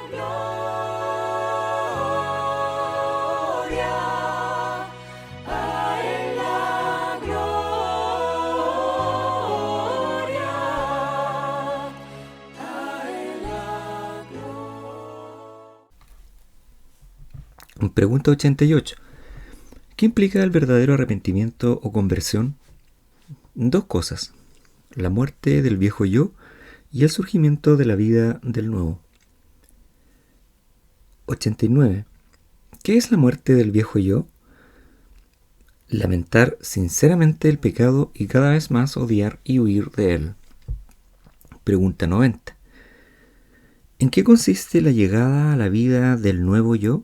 gloria, a Él la gloria, a Él la gloria. Pregunta 88. ¿Qué implica el verdadero arrepentimiento o conversión? Dos cosas: la muerte del viejo yo y el surgimiento de la vida del nuevo. 89. ¿Qué es la muerte del viejo yo? Lamentar sinceramente el pecado y cada vez más odiar y huir de él. Pregunta 90. ¿En qué consiste la llegada a la vida del nuevo yo?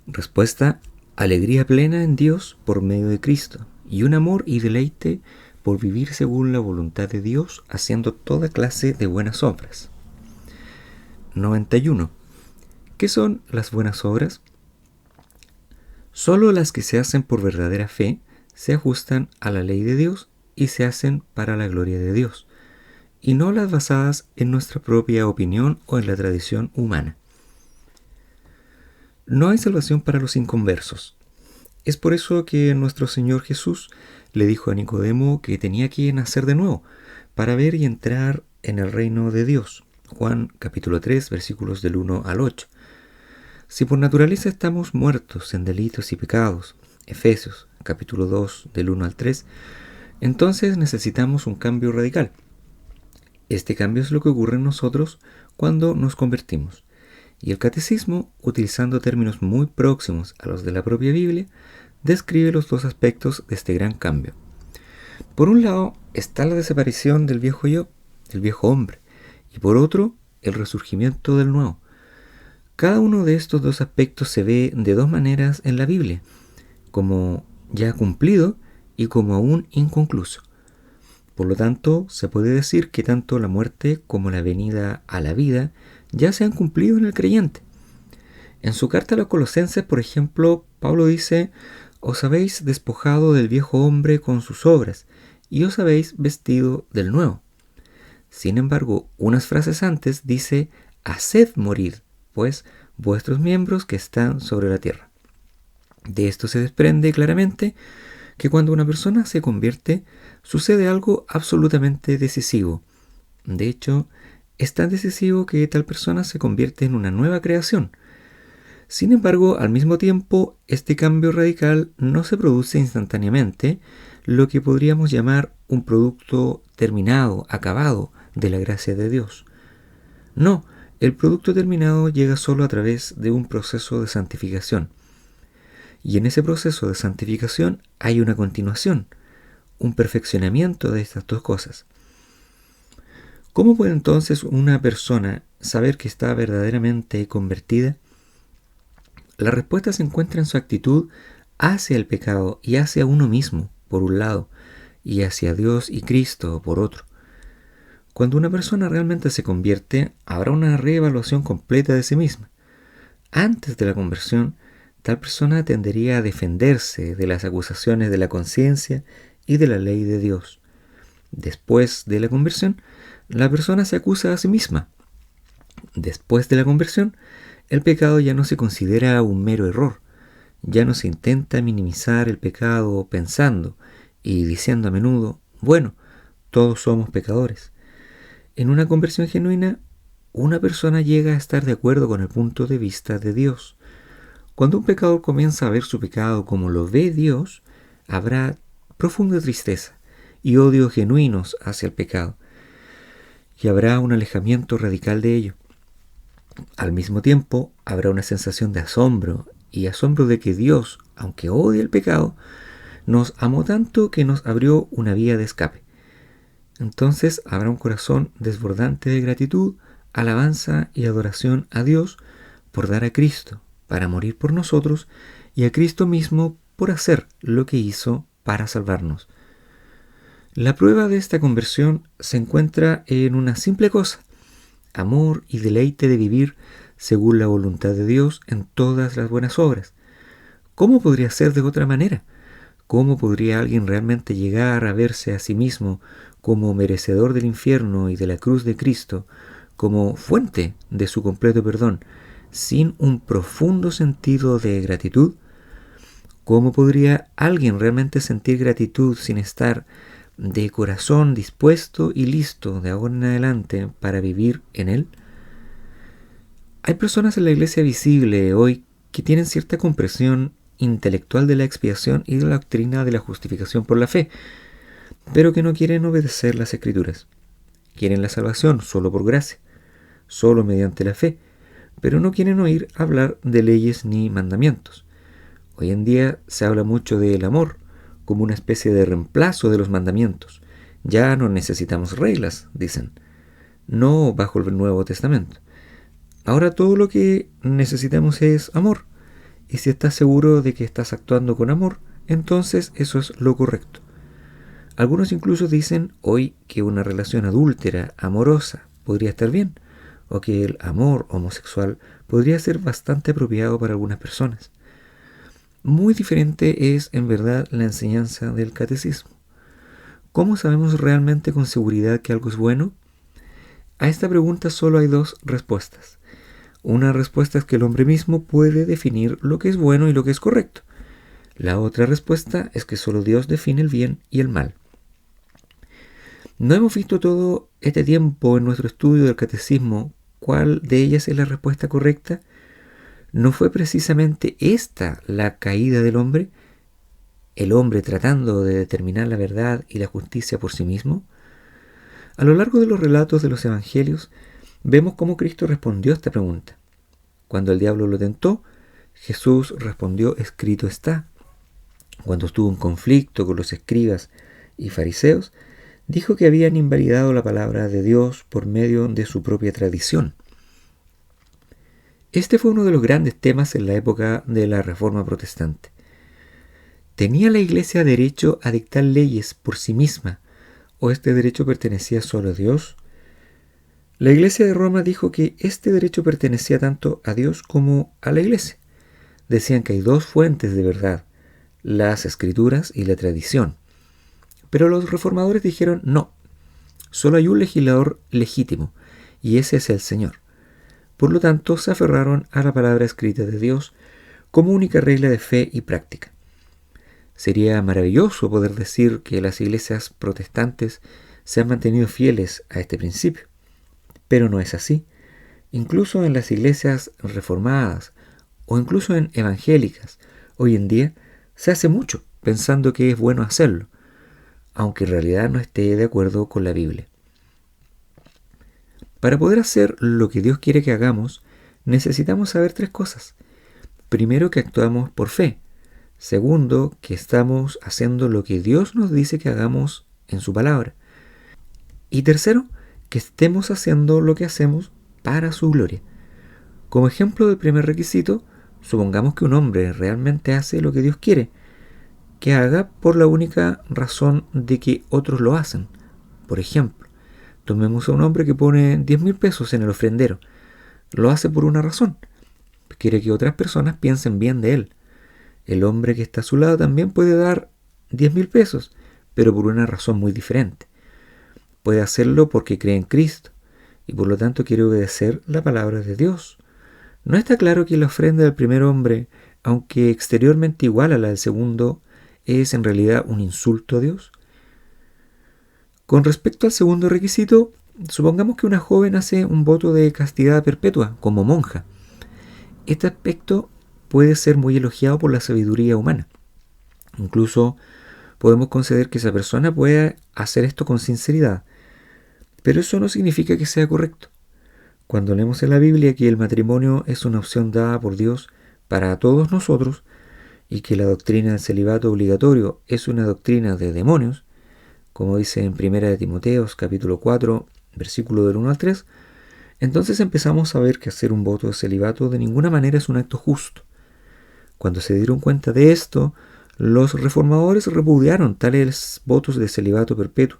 Respuesta: alegría plena en Dios por medio de Cristo y un amor y deleite por vivir según la voluntad de Dios, haciendo toda clase de buenas obras. 91. ¿Qué son las buenas obras? Solo las que se hacen por verdadera fe se ajustan a la ley de Dios y se hacen para la gloria de Dios, y no las basadas en nuestra propia opinión o en la tradición humana. No hay salvación para los inconversos. Es por eso que nuestro Señor Jesús le dijo a Nicodemo que tenía que nacer de nuevo para ver y entrar en el reino de Dios. Juan capítulo 3, versículos del 1 al 8. Si por naturaleza estamos muertos en delitos y pecados, Efesios capítulo 2, del 1 al 3, entonces necesitamos un cambio radical. Este cambio es lo que ocurre en nosotros cuando nos convertimos. Y el catecismo, utilizando términos muy próximos a los de la propia Biblia, describe los dos aspectos de este gran cambio. Por un lado está la desaparición del viejo yo, el viejo hombre, y por otro, el resurgimiento del nuevo. Cada uno de estos dos aspectos se ve de dos maneras en la Biblia, como ya cumplido y como aún inconcluso. Por lo tanto, se puede decir que tanto la muerte como la venida a la vida ya se han cumplido en el creyente. En su carta a los Colosenses, por ejemplo, Pablo dice: os habéis despojado del viejo hombre con sus obras, y os habéis vestido del nuevo. Sin embargo, unas frases antes dice: haced morir, pues, vuestros miembros que están sobre la tierra. De esto se desprende claramente que cuando una persona se convierte, sucede algo absolutamente decisivo. De hecho, es tan decisivo que tal persona se convierte en una nueva creación. Sin embargo, al mismo tiempo, este cambio radical no se produce instantáneamente, lo que podríamos llamar un producto terminado, acabado, de la gracia de Dios. No, el producto terminado llega solo a través de un proceso de santificación. Y en ese proceso de santificación hay una continuación, un perfeccionamiento de estas dos cosas. ¿Cómo puede entonces una persona saber que está verdaderamente convertida? La respuesta se encuentra en su actitud hacia el pecado y hacia uno mismo, por un lado, y hacia Dios y Cristo, por otro. Cuando una persona realmente se convierte, habrá una reevaluación completa de sí misma. Antes de la conversión, tal persona tendería a defenderse de las acusaciones de la conciencia y de la ley de Dios. Después de la conversión, la persona se acusa a sí misma. Después de la conversión, el pecado ya no se considera un mero error. Ya no se intenta minimizar el pecado pensando y diciendo a menudo: bueno, todos somos pecadores. En una conversión genuina, una persona llega a estar de acuerdo con el punto de vista de Dios. Cuando un pecador comienza a ver su pecado como lo ve Dios, habrá profunda tristeza y odio genuinos hacia el pecado, y habrá un alejamiento radical de ello. Al mismo tiempo, habrá una sensación de asombro de que Dios, aunque odie el pecado, nos amó tanto que nos abrió una vía de escape. Entonces habrá un corazón desbordante de gratitud, alabanza y adoración a Dios por dar a Cristo para morir por nosotros y a Cristo mismo por hacer lo que hizo para salvarnos. La prueba de esta conversión se encuentra en una simple cosa: amor y deleite de vivir según la voluntad de Dios en todas las buenas obras. ¿Cómo podría ser de otra manera? ¿Cómo podría alguien realmente llegar a verse a sí mismo como merecedor del infierno y de la cruz de Cristo como fuente de su completo perdón, sin un profundo sentido de gratitud, ¿cómo podría alguien realmente sentir gratitud sin estar de corazón dispuesto y listo de ahora en adelante para vivir en él? Hay personas en la iglesia visible hoy que tienen cierta comprensión intelectual de la expiación y de la doctrina de la justificación por la fe, pero que no quieren obedecer las escrituras. Quieren la salvación solo por gracia, solo mediante la fe, pero no quieren oír hablar de leyes ni mandamientos. Hoy en día se habla mucho del amor como una especie de reemplazo de los mandamientos. Ya no necesitamos reglas, dicen, no bajo el Nuevo Testamento. Ahora todo lo que necesitamos es amor, y si estás seguro de que estás actuando con amor, entonces eso es lo correcto. Algunos incluso dicen hoy que una relación adúltera, amorosa, podría estar bien, o que el amor homosexual podría ser bastante apropiado para algunas personas. Muy diferente es en verdad la enseñanza del catecismo. ¿Cómo sabemos realmente con seguridad que algo es bueno? A esta pregunta solo hay dos respuestas. Una respuesta es que el hombre mismo puede definir lo que es bueno y lo que es correcto. La otra respuesta es que solo Dios define el bien y el mal. No hemos visto todo este tiempo en nuestro estudio del catecismo cuál de ellas es la respuesta correcta. ¿No fue precisamente esta la caída del hombre? ¿El hombre tratando de determinar la verdad y la justicia por sí mismo? A lo largo de los relatos de los evangelios, vemos cómo Cristo respondió a esta pregunta. Cuando el diablo lo tentó, Jesús respondió: escrito está. Cuando estuvo en conflicto con los escribas y fariseos, dijo que habían invalidado la palabra de Dios por medio de su propia tradición. Este fue uno de los grandes temas en la época de la Reforma Protestante. ¿Tenía la Iglesia derecho a dictar leyes por sí misma, o este derecho pertenecía solo a Dios? La Iglesia de Roma dijo que este derecho pertenecía tanto a Dios como a la Iglesia. Decían que hay dos fuentes de verdad, las Escrituras y la tradición. Pero los reformadores dijeron no, solo hay un legislador legítimo, y ese es el Señor. Por lo tanto, se aferraron a la palabra escrita de Dios como única regla de fe y práctica. Sería maravilloso poder decir que las iglesias protestantes se han mantenido fieles a este principio. Pero no es así. Incluso en las iglesias reformadas o incluso en evangélicas, hoy en día se hace mucho pensando que es bueno hacerlo, aunque en realidad no esté de acuerdo con la Biblia. Para poder hacer lo que Dios quiere que hagamos, necesitamos saber tres cosas. Primero, que actuamos por fe. Segundo, que estamos haciendo lo que Dios nos dice que hagamos en su palabra. Y tercero, que estemos haciendo lo que hacemos para su gloria. Como ejemplo del primer requisito, supongamos que un hombre realmente hace lo que Dios quiere que haga por la única razón de que otros lo hacen. Por ejemplo, tomemos a un hombre que pone 10.000 pesos en el ofrendero. Lo hace por una razón. Quiere que otras personas piensen bien de él. El hombre que está a su lado también puede dar 10.000 pesos, pero por una razón muy diferente. Puede hacerlo porque cree en Cristo y por lo tanto quiere obedecer la palabra de Dios. ¿No está claro que la ofrenda del primer hombre, aunque exteriormente igual a la del segundo, es en realidad un insulto a Dios? Con respecto al segundo requisito, supongamos que una joven hace un voto de castidad perpetua como monja. Este aspecto puede ser muy elogiado por la sabiduría humana. Incluso podemos conceder que esa persona pueda hacer esto con sinceridad, pero eso no significa que sea correcto. Cuando leemos en la Biblia que el matrimonio es una opción dada por Dios para todos nosotros y que la doctrina del celibato obligatorio es una doctrina de demonios, como dice en 1 Timoteo capítulo 4, versículo del 1 al 3, entonces empezamos a ver que hacer un voto de celibato de ninguna manera es un acto justo. Cuando se dieron cuenta de esto, los reformadores repudiaron tales votos de celibato perpetuo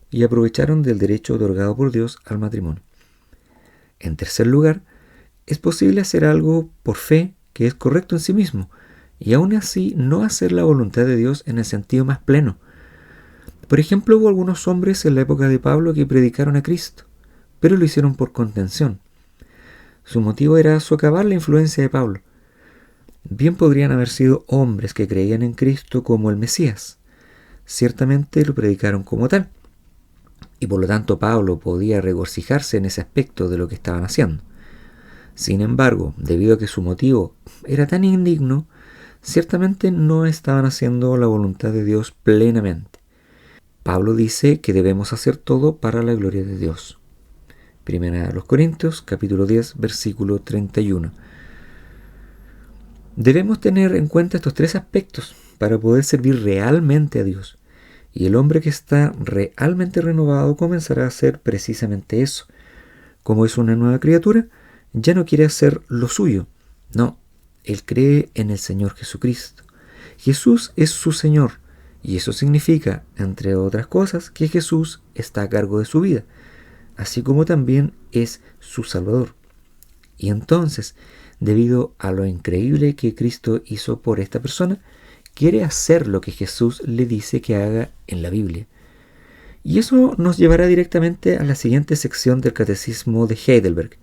y aprovecharon del derecho otorgado por Dios al matrimonio. En tercer lugar, es posible hacer algo por fe que es correcto en sí mismo y aún así no hacer la voluntad de Dios en el sentido más pleno. Por ejemplo, hubo algunos hombres en la época de Pablo que predicaron a Cristo. pero lo hicieron por contención. Su motivo era socavar la influencia de Pablo. Bien podrían haber sido hombres que creían en Cristo como el Mesías. Ciertamente lo predicaron como tal, y por lo tanto Pablo podía regocijarse en ese aspecto de lo que estaban haciendo. Sin embargo, debido a que su motivo era tan indigno, ciertamente no estaban haciendo la voluntad de Dios plenamente. Pablo dice que debemos hacer todo para la gloria de Dios. Primera a los Corintios, capítulo 10, versículo 31. Debemos tener en cuenta estos tres aspectos para poder servir realmente a Dios. Y el hombre que está realmente renovado comenzará a hacer precisamente eso. Como es una nueva criatura, ya no quiere hacer lo suyo. No, él cree en el Señor Jesucristo. Jesús es su Señor, y eso significa, entre otras cosas, que Jesús está a cargo de su vida, así como también es su Salvador. Y entonces, debido a lo increíble que Cristo hizo por esta persona, quiere hacer lo que Jesús le dice que haga en la Biblia. Y eso nos llevará directamente a la siguiente sección del Catecismo de Heidelberg,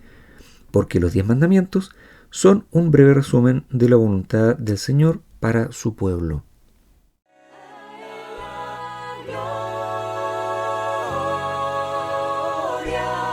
porque los 10 mandamientos son un breve resumen de la voluntad del Señor para su pueblo. Gloria